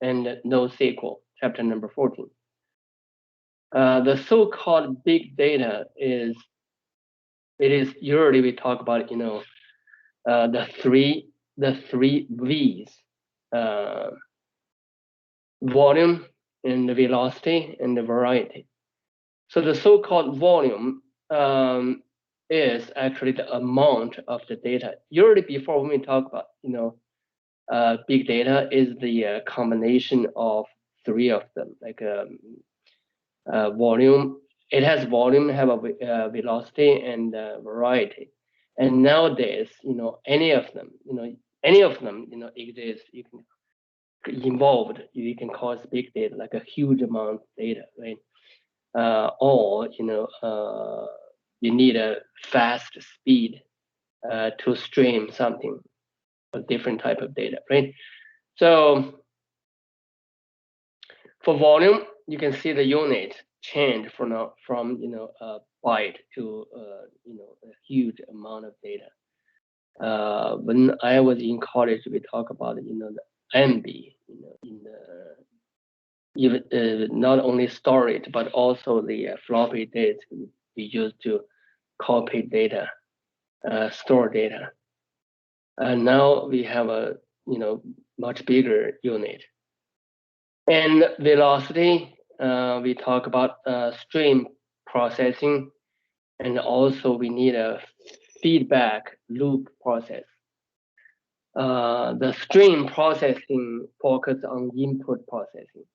and NoSQL, chapter number 14. The so-called big data is usually we talk about the three V's: volume and the velocity and the variety. So the so-called volume is actually the amount of the data. Usually before when we talk about big data is the combination of three of them, like volume. It has volume, have a velocity and variety. And nowadays, any of them, exist. You can involved. You can cause big data, like a huge amount of data, right? Or you need a fast speed to stream something, a different type of data, right? So for volume, you can see the unit change from a byte to a huge amount of data. When I was in college, we talk about the MB, in the even not only storage but also the floppy disk we use to copy data, store data. And now we have a much bigger unit. And velocity, we talk about stream processing, and also we need a feedback loop process. The stream processing focus on input processing.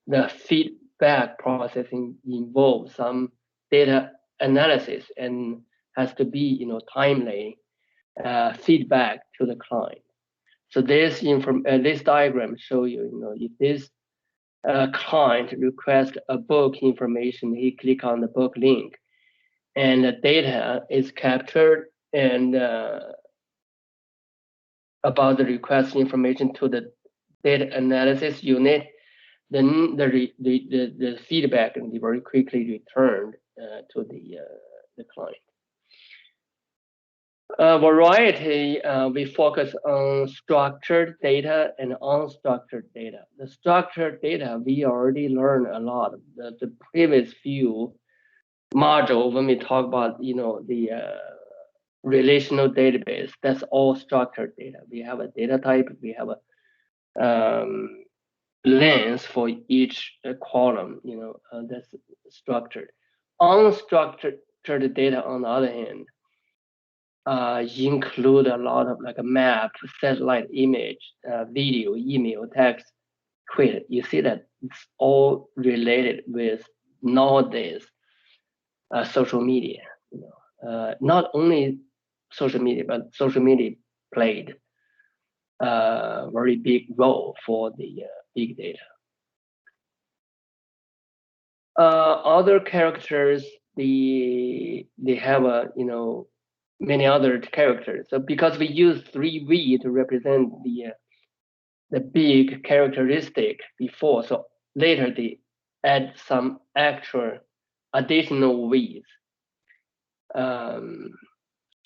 The feedback processing involves some data analysis and has to be timely feedback to the client. So this diagram show you if this client requests a book information, he click on the book link, and the data is captured and about the request information to the data analysis unit. Then the feedback can be very quickly returned to the client. Variety, we focus on structured data and unstructured data. The structured data, we already learned a lot. The previous few modules, when we talk about the relational database, that's all structured data. We have a data type, we have a length for each column, that's structured. Unstructured data, on the other hand, include a lot of like a map, satellite image, video, email, text, tweet. You see that it's all related with nowadays social media. Not only social media, but social media played a very big role for the big data. Other characters, they have a many other characters. So because we use 3V to represent the big characteristic before, so later they add some actual additional V's.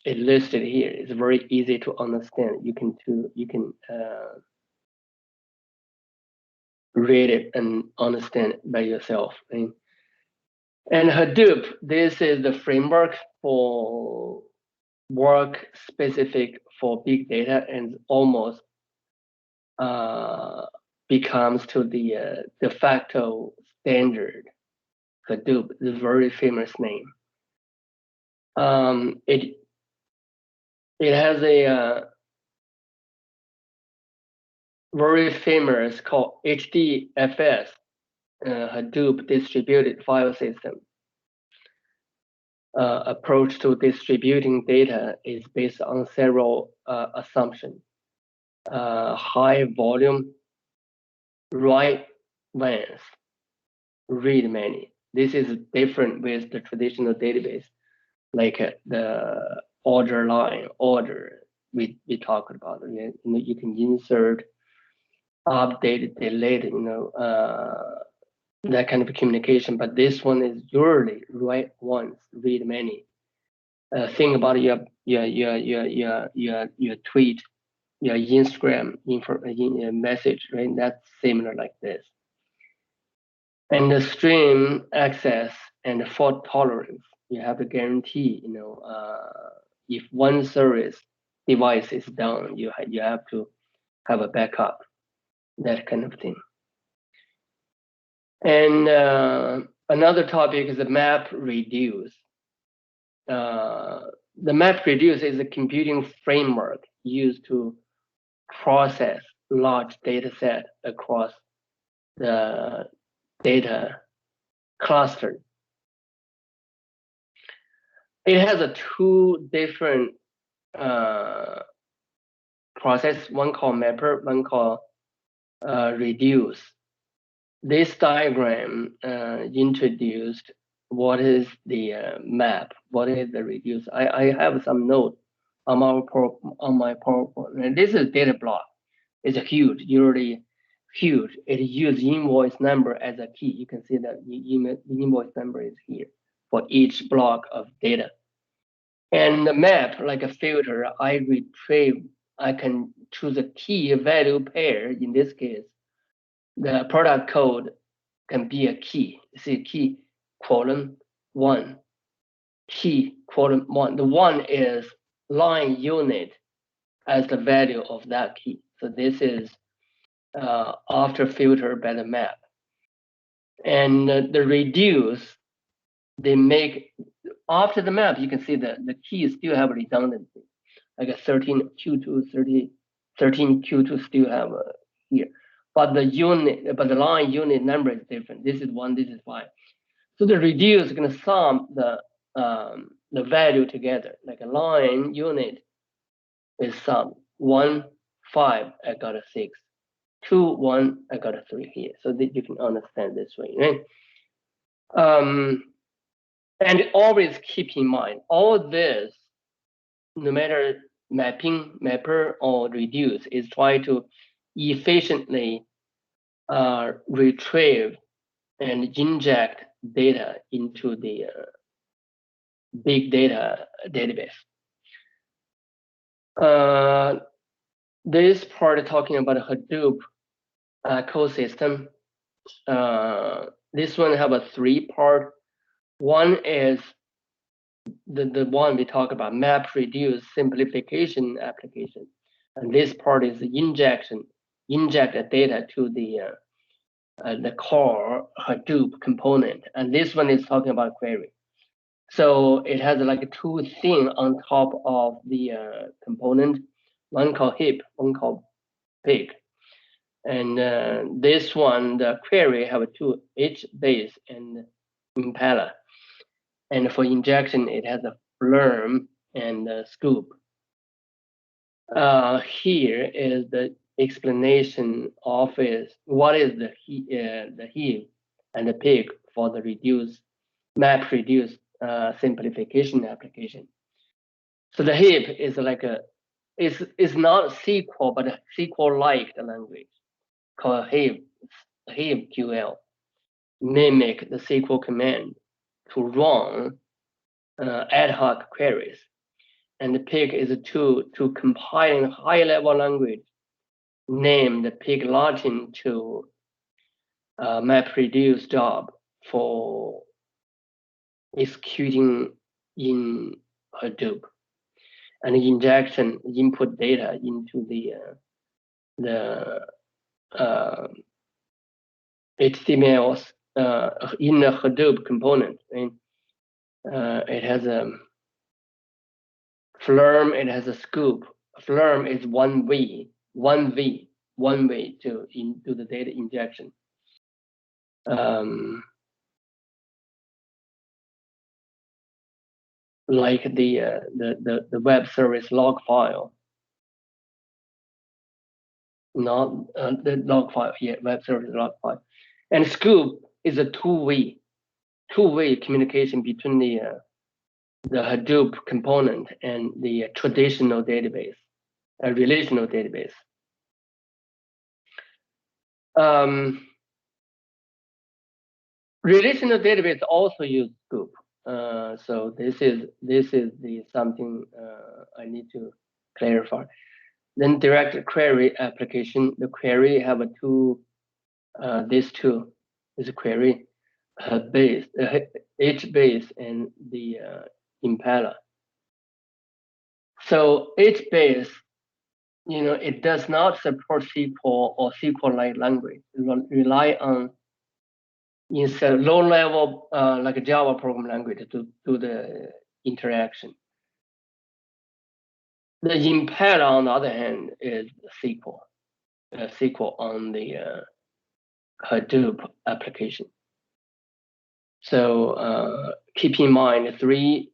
It listed here. It's very easy to understand. You can read it and understand it by yourself. Right? And Hadoop, this is the framework for work specific for big data, and almost becomes to the de facto standard. Hadoop is a very famous name. It has a very famous called HDFS, Hadoop Distributed File System. Approach to distributing data is based on several assumptions. High volume, write length, read many. This is different with the traditional database, like the order line, order we talked about. You can insert, update, delete, that kind of communication. But this one is usually write once, read many. Think about your tweet. your Instagram message, right? That's similar like this. And the stream access and fault tolerance, you have to guarantee, if one service device is down, you have to have a backup, that kind of thing. And another topic is the Mapreduce. The Mapreduce is a computing framework used to process large data set across the data cluster. It has two different process, one called mapper, one called reduce. This diagram introduced what is the map, what is the reduce. I have some note on my PowerPoint. And this is data block. It's a huge, usually huge. It uses invoice number as a key. You can see that the invoice number is here for each block of data. And the map, like a filter, I can choose a key value pair. In this case, the product code can be a key. See, key colon 1, key colon 1. The 1 is line unit as the value of that key. So this is after filter by the map. And the reduce, they make, after the map, you can see that the keys still have redundancy. Like a 13Q2, 13Q2 still have here. But the line unit number is different. This is 1, this is 5. So the reduce is going to sum the value together. Like a line unit is sum 1, 5, I got a 6. 2, 1, I got a 3 here. So that you can understand this way, right? And always keep in mind, all this, no matter mapping, mapper, or reduce, is try to efficiently retrieve and inject data into the big data database. This part talking about Hadoop ecosystem. This one have a 3-part. One is the one we talk about, Mapreduce simplification application. And this part is the inject the data to the core Hadoop component. And this one is talking about query. So it has like 2 things on top of the component, one called heap, one called pig. And this one, the query have 2 HBase and Impala. And for injection, it has a Flurm and a Scoop. Here is the explanation of what is the heap and the pig for the Mapreduce simplification application. So the heap is like it's not SQL, but a SQL-like language called heapQL, mimic the SQL command to run ad hoc queries. And the pig is to compile high-level language named the pig Latin to Mapreduce job for executing in Hadoop and injection input data into the HTMLs in the Hadoop component. And it has a Flurm, it has a Scoop. Flurm is one way to do the data injection. Like the web service log file, not the log file here, web service log file. And Scoop is a two-way communication between the Hadoop component and the traditional database, a relational database. Relational database also use Scoop. So this is the something I need to clarify. Then direct query application. The query have these two is a query base, HBase and the Impala. So HBase, it does not support SQL or SQL-like language. It rely on instead low-level like a Java program language to do the interaction. The Impala, on the other hand, is SQL. SQL on the Hadoop application. So keep in mind three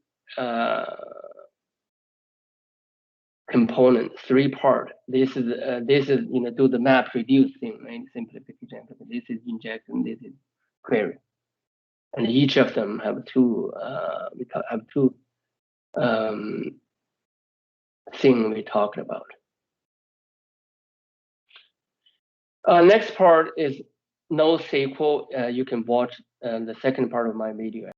components, three part. This is do the Mapreduce thing, right? Simplification. This is injection. This is query, and each of them have two. We have two thing we talked about. Next part is NoSQL. You can watch the second part of my video.